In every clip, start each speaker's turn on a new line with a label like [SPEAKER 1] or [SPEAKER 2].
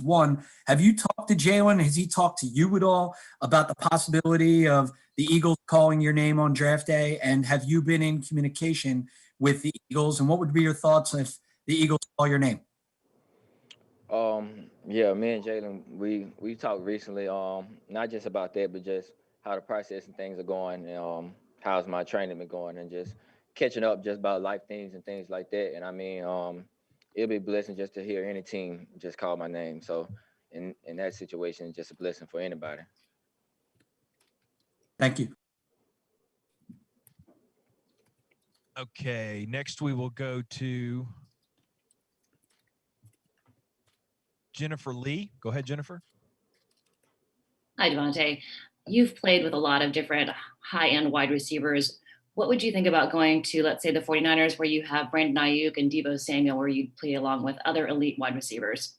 [SPEAKER 1] One, have you talked to Jalen? Has he talked to you at all about the possibility of the Eagles calling your name on draft day? And have you been in communication with the Eagles? And what would be your thoughts if the Eagles call your name?
[SPEAKER 2] Yeah, me and Jalen, we talked recently, not just about that, but just how the process and things are going, and how's my training been going, and just catching up just about life things and things like that. And I mean, it'll be a blessing just to hear any team just call my name. So in that situation, it's just a blessing for anybody.
[SPEAKER 1] Thank you.
[SPEAKER 3] Okay, next we will go to Jennifer Lee. Go ahead, Jennifer.
[SPEAKER 4] Hi, DeVonta. You've played with a lot of different high-end wide receivers. What would you think about going to, let's say, the 49ers, where you have Brandon Ayuk and Deebo Samuel, where you play along with other elite wide receivers?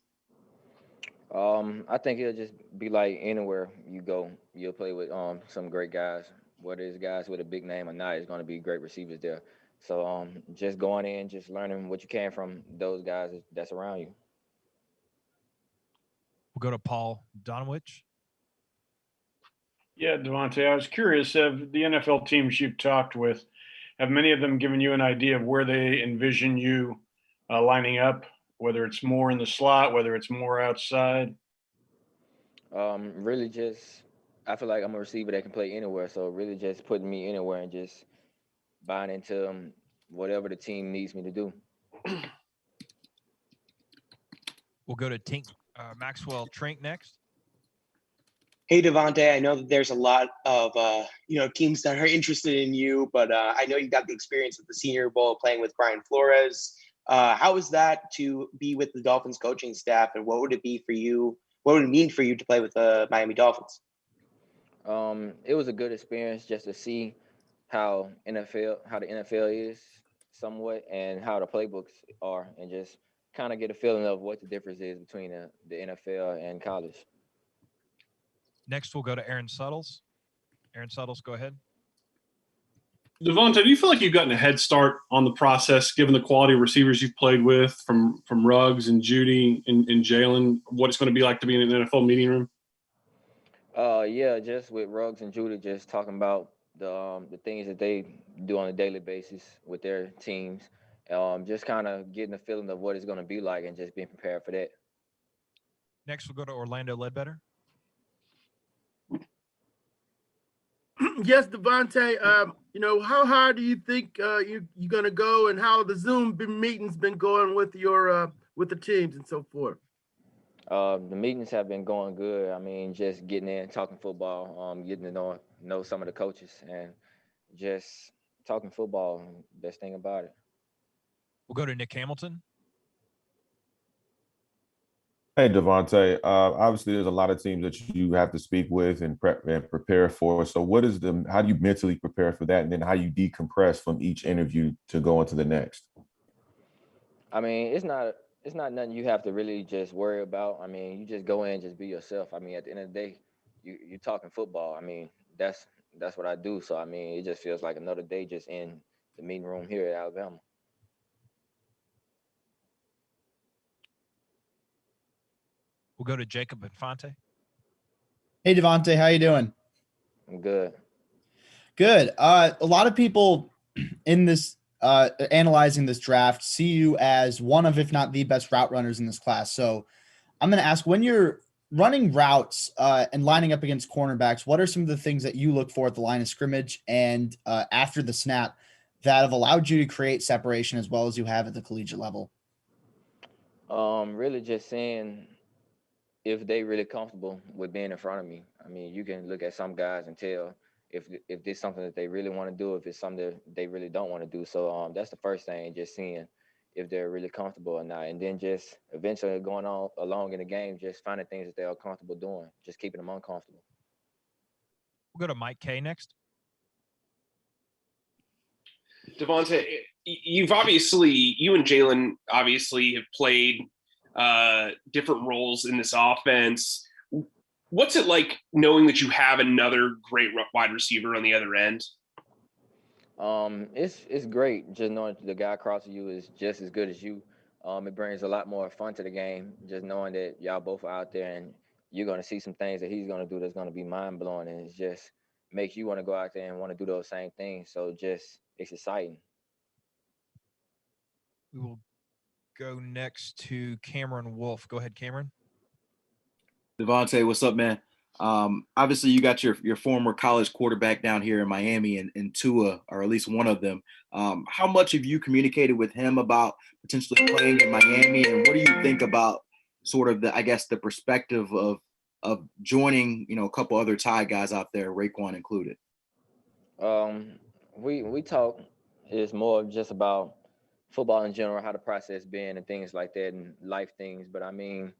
[SPEAKER 2] I think it'll just be like anywhere you go, you'll play with some great guys. Whether it's guys with a big name or not, it's going to be great receivers there. So just going in, just learning what you can from those guys that's around you.
[SPEAKER 3] We'll go to Paul Donowich.
[SPEAKER 5] Yeah, Devontae, I was curious of the NFL teams you've talked with, have many of them given you an idea of where they envision you lining up, whether it's more in the slot, whether it's more outside?
[SPEAKER 2] Really just, I feel like I'm a receiver that can play anywhere. So really just putting me anywhere and just buying into whatever the team needs me to do.
[SPEAKER 3] We'll go to Maxwell Trink next.
[SPEAKER 6] Hey, Devontae, I know that there's a lot of teams that are interested in you, but I know you got the experience at the Senior Bowl playing with Brian Flores. How is that to be with the Dolphins coaching staff, and what would it be for you? What would it mean for you to play with the Miami Dolphins?
[SPEAKER 2] It was a good experience just to see how the NFL is somewhat, and how the playbooks are, and just kind of get a feeling of what the difference is between the NFL and college.
[SPEAKER 3] Next, we'll go to Aaron Suttles. Aaron Suttles, go ahead.
[SPEAKER 7] Devonta, do you feel like you've gotten a head start on the process, given the quality of receivers you've played with, from Ruggs and Judy and Jalen, what it's going to be like to be in an NFL meeting room?
[SPEAKER 2] Yeah, just with Ruggs and Judy, just talking about the things that they do on a daily basis with their teams, just kind of getting a feeling of what it's going to be like, and just being prepared for that.
[SPEAKER 3] Next, we'll go to Orlando Ledbetter.
[SPEAKER 8] Yes, Devontae. How hard do you think you're gonna go, and how the Zoom meetings been going with your with the teams and so forth?
[SPEAKER 2] The meetings have been going good. I mean, just getting in, talking football, getting to know some of the coaches, and just talking football. Best thing about it.
[SPEAKER 3] We'll go to Nick Hamilton.
[SPEAKER 9] Hey, Devontae. Obviously, there's a lot of teams that you have to speak with and prep and prepare for. So, how do you mentally prepare for that, and then how you decompress from each interview to go into the next?
[SPEAKER 2] I mean, it's not nothing you have to really just worry about. I mean, you just go in, just be yourself. I mean, at the end of the day, you're talking football. I mean, that's what I do. So I mean, it just feels like another day just in the meeting room here at Alabama.
[SPEAKER 3] We'll go to Jacob Infante.
[SPEAKER 10] Hey, Devontae, how you doing?
[SPEAKER 2] I'm good.
[SPEAKER 10] Good. A lot of people in this analyzing this draft see you as one of, if not the best route runners in this class. So I'm going to ask, when you're running routes and lining up against cornerbacks, what are some of the things that you look for at the line of scrimmage and after the snap that have allowed you to create separation as well as you have at the collegiate level?
[SPEAKER 2] Really just seeing if they really comfortable with being in front of me. I mean, you can look at some guys and tell if this something that they really want to do, if it's something that they really don't want to do. So that's the first thing, just seeing if they're really comfortable or not, and then just eventually going on along in the game, just finding things that they are comfortable doing, just keeping them uncomfortable.
[SPEAKER 3] We'll go to Mike K next.
[SPEAKER 11] Devonta, you and Jalen obviously have played different roles in this offense. What's it like knowing that you have another great wide receiver on the other end?
[SPEAKER 2] It's great just knowing the guy across from you is just as good as you. It brings a lot more fun to the game, just knowing that y'all both are out there and you're going to see some things that he's going to do that's going to be mind blowing, and it just makes you want to go out there and want to do those same things. So just it's exciting.
[SPEAKER 3] We will go next to Cameron Wolf. Go ahead, Cameron.
[SPEAKER 12] DeVonta, what's up, man? Obviously, you got your former college quarterback down here in Miami and Tua, or at least one of them. How much have you communicated with him about potentially playing in Miami, and what do you think about sort of the, I guess, the perspective of joining, you know, a couple other Tide guys out there, Raekwon included?
[SPEAKER 2] We talk. It's more just about football in general, how the process been and things like that, and life things. But I mean,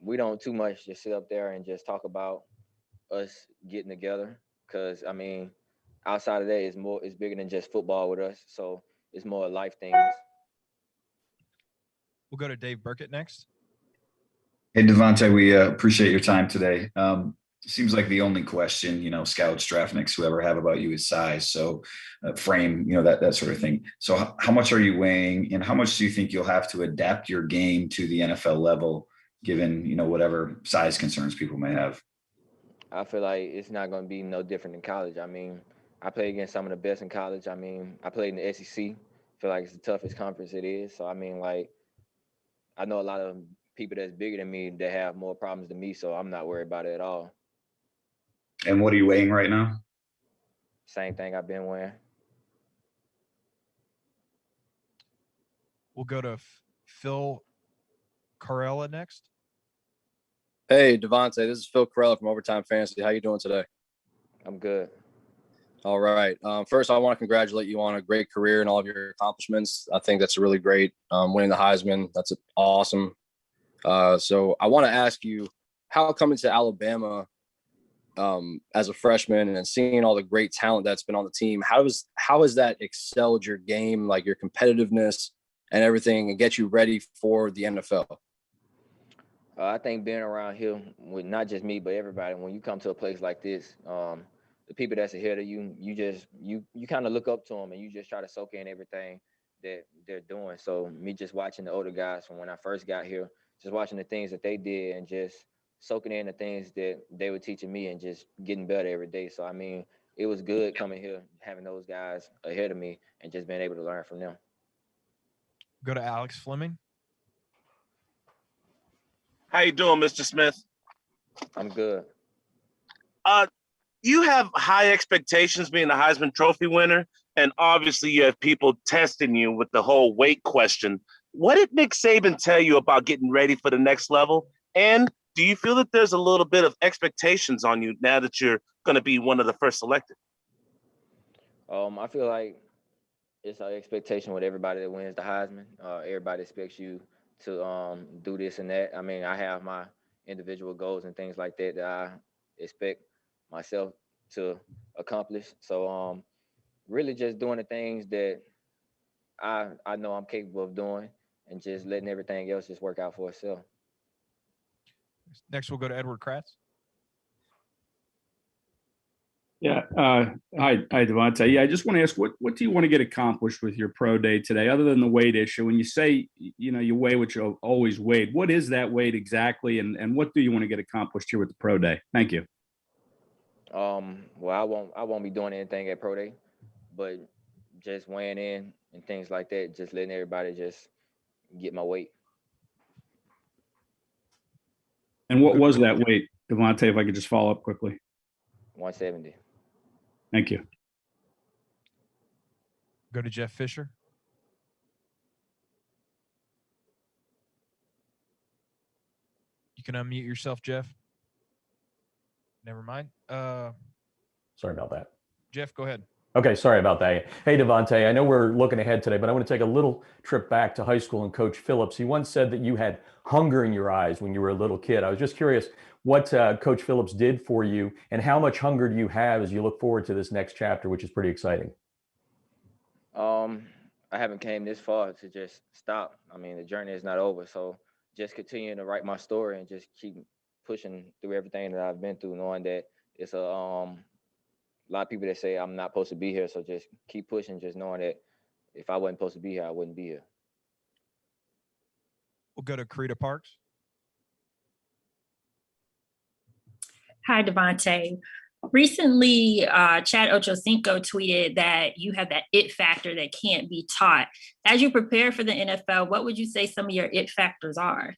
[SPEAKER 2] we don't too much just sit up there and just talk about us getting together. Cause I mean, outside of that, it's bigger than just football with us. So it's more life things.
[SPEAKER 3] We'll go to Dave Burkett next.
[SPEAKER 13] Hey, DeVonta, we appreciate your time today. Seems like the only question, you know, scouts, draftniks, whoever have about you is size. So frame, you know, that sort of thing. So how much are you weighing, and how much do you think you'll have to adapt your game to the NFL level, given, you know, whatever size concerns people may have?
[SPEAKER 2] I feel like it's not going to be no different than college. I mean, I played against some of the best in college. I mean, I played in the SEC. I feel like it's the toughest conference it is. So I mean, like, I know a lot of people that's bigger than me that have more problems than me. So I'm not worried about it at all.
[SPEAKER 13] And what are you weighing right now?
[SPEAKER 2] Same thing I've been wearing.
[SPEAKER 3] We'll go to Phil Carella next.
[SPEAKER 14] Hey, DeVonta, this is Phil Carella from Overtime Fantasy. How you doing today?
[SPEAKER 2] I'm good.
[SPEAKER 14] All right. First, I want to congratulate you on a great career and all of your accomplishments. I think that's really great. Winning the Heisman, that's awesome. So I want to ask you, how coming to Alabama as a freshman and seeing all the great talent that's been on the team, how has that excelled your game, like your competitiveness and everything, and get you ready for the NFL?
[SPEAKER 2] I think being around here with not just me, but everybody, when you come to a place like this, the people that's ahead of you, you kind of look up to them and you just try to soak in everything that they're doing. So me just watching the older guys from when I first got here, just watching the things that they did and just soaking in the things that they were teaching me and just getting better every day. So, I mean, it was good coming here, having those guys ahead of me and just being able to learn from them.
[SPEAKER 3] Go to Alex Fleming.
[SPEAKER 15] How you doing, Mr. Smith?
[SPEAKER 2] I'm good.
[SPEAKER 15] You have high expectations being a Heisman Trophy winner, and obviously you have people testing you with the whole weight question. What did Nick Saban tell you about getting ready for the next level? And do you feel that there's a little bit of expectations on you now that you're going to be one of the first selected?
[SPEAKER 2] I feel like it's an expectation with everybody that wins the Heisman. Everybody expects you to do this and that. I mean, I have my individual goals and things like that I expect myself to accomplish. So really just doing the things that I know I'm capable of doing and just letting everything else just work out for itself.
[SPEAKER 3] Next, we'll go to Edward Kratz.
[SPEAKER 16] Yeah. Hi, DeVonta. Yeah, I just want to ask, what do you want to get accomplished with your pro day today, other than the weight issue? When you say, you know, you weigh what you always weighed, what is that weight exactly, and what do you want to get accomplished here with the pro day? Thank you.
[SPEAKER 2] Well, I won't be doing anything at pro day, but just weighing in and things like that, just letting everybody just get my weight.
[SPEAKER 16] And what was that weight, DeVonta, if I could just follow up quickly?
[SPEAKER 2] 170.
[SPEAKER 16] Thank you.
[SPEAKER 3] Go to Jeff Fisher. You can unmute yourself, Jeff. Never mind.
[SPEAKER 17] Sorry about that.
[SPEAKER 3] Jeff, go ahead.
[SPEAKER 17] Okay, sorry about that. Hey, DeVonta, I know we're looking ahead today, but I want to take a little trip back to high school and Coach Phillips. He once said that you had hunger in your eyes when you were a little kid. I was just curious what Coach Phillips did for you and how much hunger do you have as you look forward to this next chapter, which is pretty exciting.
[SPEAKER 2] I haven't came this far to just stop. I mean, the journey is not over. So just continuing to write my story and just keep pushing through everything that I've been through, knowing that it's a lot of people that say I'm not supposed to be here. So just keep pushing, just knowing that if I wasn't supposed to be here, I wouldn't be here.
[SPEAKER 3] We'll go to Karita Parks.
[SPEAKER 18] Hi, DeVonta. Recently, Chad Ochocinco tweeted that you have that it factor that can't be taught. As you prepare for the NFL, what would you say some of your it factors are?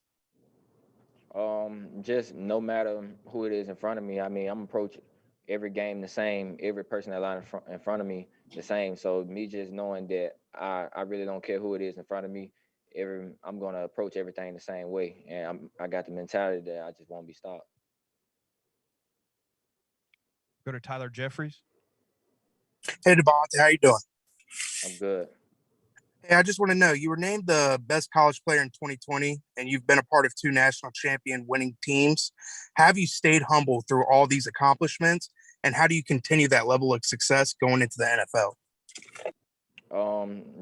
[SPEAKER 2] Just no matter who it is in front of me. I mean, I'm approaching every game the same, every person that line in front of me the same. So me just knowing that I really don't care who it is in front of me. I'm gonna approach everything the same way, and I got the mentality that I just won't be stopped.
[SPEAKER 3] Go to Tyler Jeffries.
[SPEAKER 19] Hey, DeVonta, how you doing?
[SPEAKER 2] I'm good.
[SPEAKER 19] Hey, I just want to know, you were named the best college player in 2020, and you've been a part of 2 national champion winning teams. Have you stayed humble through all these accomplishments, and how do you continue that level of success going into the NFL?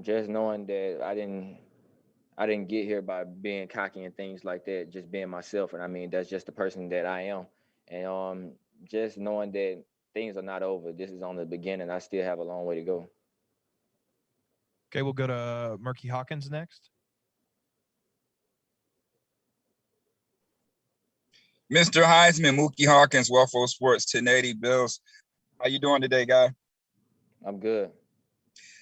[SPEAKER 2] Just knowing that I didn't get here by being cocky and things like that, just being myself. And I mean, that's just the person that I am. And just knowing that things are not over. This is only the beginning. I still have a long way to go.
[SPEAKER 3] Okay, we'll go to Murky Hawkins next.
[SPEAKER 20] Mr. Heisman, Mookie Hawkins, Waffle Sports 1080 Bills. How you doing today, guy?
[SPEAKER 2] I'm good.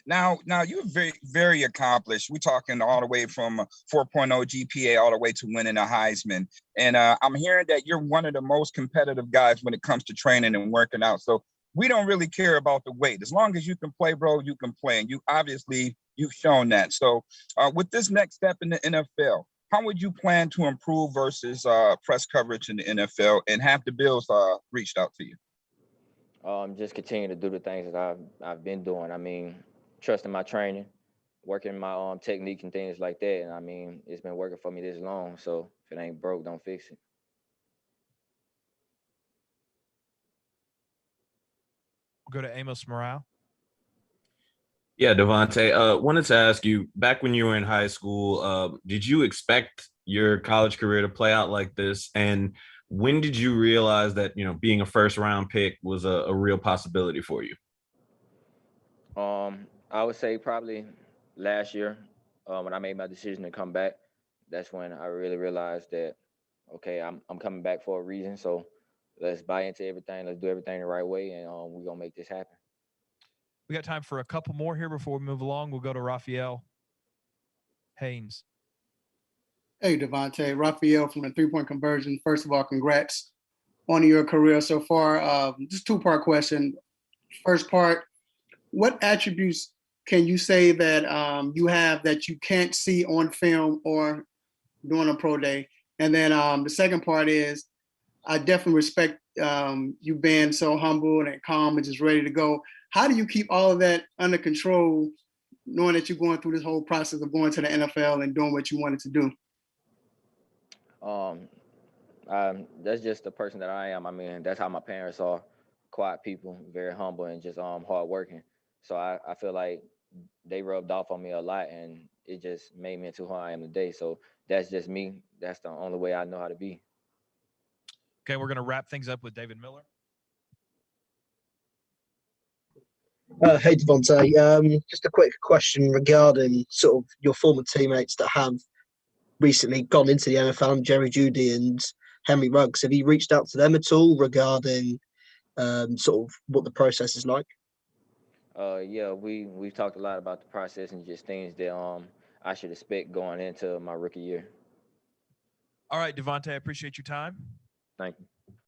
[SPEAKER 20] Now you're very, very accomplished. We're talking all the way from 4.0 GPA all the way to winning a Heisman. And I'm hearing that you're one of the most competitive guys when it comes to training and working out. So we don't really care about the weight. As long as you can play, bro, you can play. And you've shown that. So with this next step in the NFL, how would you plan to improve versus press coverage in the NFL, and have the Bills reached out to you?
[SPEAKER 2] Just continue to do the things that I've been doing. I mean, trusting my training, working my technique and things like that. And I mean, it's been working for me this long. So if it ain't broke, don't fix it.
[SPEAKER 3] We'll go to Amos Morale.
[SPEAKER 21] Yeah, DeVonta, wanted to ask you, back when you were in high school, did you expect your college career to play out like this? And when did you realize that, being a first round pick was a real possibility for you?
[SPEAKER 2] I would say probably last year, when I made my decision to come back. That's when I really realized that, okay, I'm coming back for a reason. So let's buy into everything. Let's do everything the right way, and we're gonna make this happen.
[SPEAKER 3] We got time for a couple more here before we move along. We'll go to Raphael Haynes.
[SPEAKER 22] Hey, DeVonta, Raphael from the 3-point conversion. First of all, congrats on your career so far. Just 2-part question. First part, what attributes can you say that you have that you can't see on film or during a pro day? And then the second part is, I definitely respect you being so humble and calm and just ready to go. How do you keep all of that under control, knowing that you're going through this whole process of going to the NFL and doing what you wanted to do?
[SPEAKER 2] That's just the person that I am. I mean, that's how my parents are. Quiet people, very humble, and just hardworking. So I feel like they rubbed off on me a lot, and it just made me into who I am today. So that's just me. That's the only way I know how to be.
[SPEAKER 3] Okay, we're going to wrap things up with David Miller.
[SPEAKER 23] Hey, DeVonta. Just a quick question regarding sort of your former teammates that have recently gone into the NFL, Jerry Jeudy and Henry Ruggs. Have you reached out to them at all regarding sort of what the process is like?
[SPEAKER 2] Yeah, we've talked a lot about the process and just things that I should expect going into my rookie year.
[SPEAKER 3] All right, DeVonta, I appreciate your time.
[SPEAKER 2] Thank you.